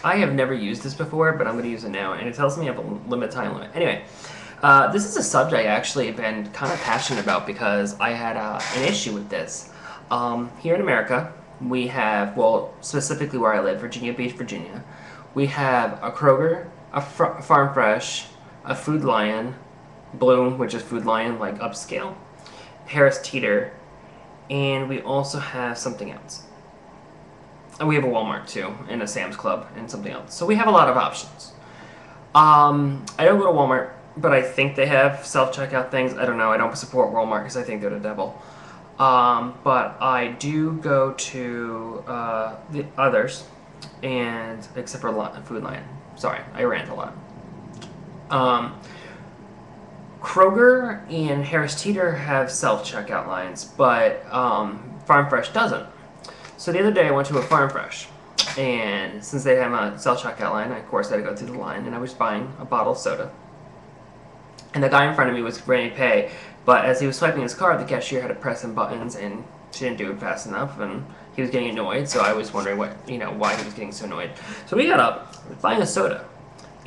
I have never used this before, but I'm going to use it now, and it tells me I have a time limit. Anyway, this is a subject I actually have been kind of passionate about because I had an issue with this. Here in America, we have, well, specifically where I live, Virginia Beach, Virginia, we have a Kroger, a Farm Fresh, a Food Lion, Bloom, which is Food Lion, like upscale, Harris Teeter, and we also have something else. And we have a Walmart too, and a Sam's Club, and something else. So we have a lot of options. I don't go to Walmart, but I think they have self-checkout things. I don't know. I don't support Walmart because I think they're the devil. But I do go to the others, and except for Food Lion. Sorry, I rant a lot. Um, Kroger and Harris Teeter have self-checkout lines, but Farm Fresh doesn't. So the other day I went to a Farm Fresh, and since they have a self-checkout line, I, of course, had to go through the line, and I was buying a bottle of soda. And the guy in front of me was ready to pay, but as he was swiping his card, the cashier had to press some buttons, and she didn't do it fast enough, and he was getting annoyed, so I was wondering why he was getting so annoyed. So we got up, buying a soda,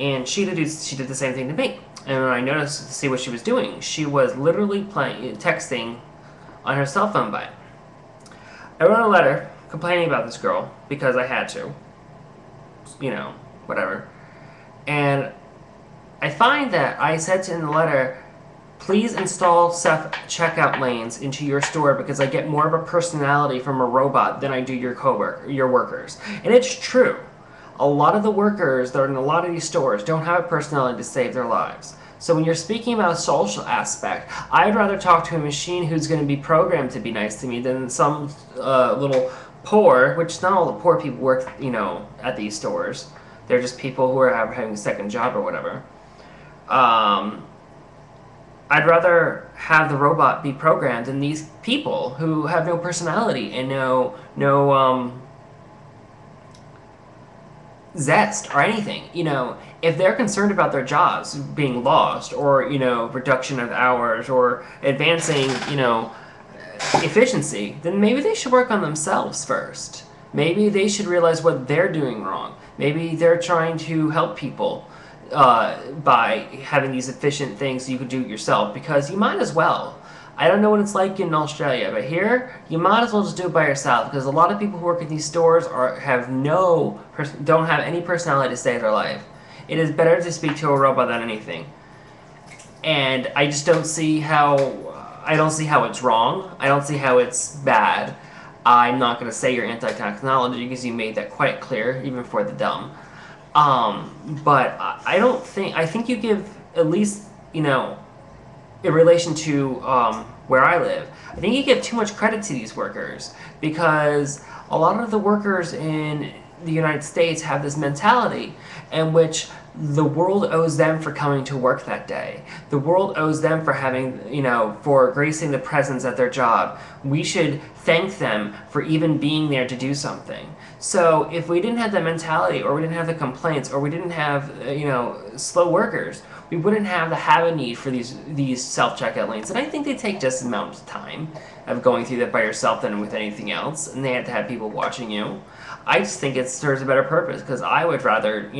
and she did the same thing to me. And when I noticed to see what she was doing, she was literally texting on her cell phone by it. I wrote a letter complaining about this girl because I had to. Whatever. And I find that I said in the letter, please install self-checkout lanes into your store because I get more of a personality from a robot than I do your workers. And it's true. A lot of the workers that are in a lot of these stores don't have a personality to save their lives. So when you're speaking about a social aspect, I'd rather talk to a machine who's going to be programmed to be nice to me than some little poor, which not all the poor people work, at these stores. They're just people who are having a second job or whatever. I'd rather have the robot be programmed than these people who have no personality and no zest or anything. If they're concerned about their jobs being lost or, reduction of hours or advancing, efficiency, then maybe they should work on themselves first. Maybe they should realize what they're doing wrong. Maybe they're trying to help people by having these efficient things you could do it yourself, because you might as well. I don't know what it's like in Australia, but here you might as well just do it by yourself, because a lot of people who work in these stores don't have any personality to save their life. It is better to speak to a robot than anything, and I just don't see how it's wrong. I don't see how it's bad. I'm not going to say you're anti-technology because you made that quite clear, even for the dumb. But I think you give at least, in relation to where I live, I think you give too much credit to these workers, because a lot of the workers in the United States have this mentality in which the world owes them for coming to work that day. The world owes them for having, for gracing the presence at their job. We should thank them for even being there to do something. So if we didn't have the mentality, or we didn't have the complaints, or we didn't have, slow workers, we wouldn't have a need for these self-checkout lanes. And I think they take just as amount of time of going through that by yourself than with anything else, and they have to have people watching you. I just think it serves a better purpose, because I would rather,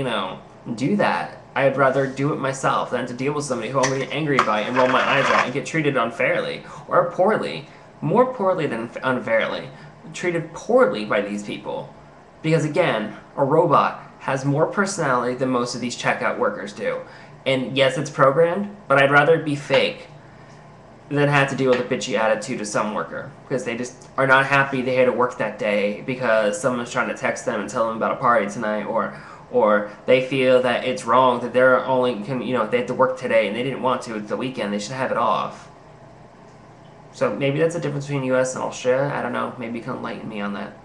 do that. I'd rather do it myself than to deal with somebody who I'm going to get angry by and roll my eyes at and get treated unfairly or poorly. More poorly than unfairly. Treated poorly by these people. Because again, a robot has more personality than most of these checkout workers do. And yes, it's programmed, but I'd rather it be fake than have to deal with a bitchy attitude of some worker, because they just are not happy they had to work that day because someone's trying to text them and tell them about a party tonight, or they feel that it's wrong that they're only they have to work today and they didn't want to. It's the weekend, they should have it off. So maybe that's the difference between U.S. and Australia. I don't know. Maybe you can enlighten me on that.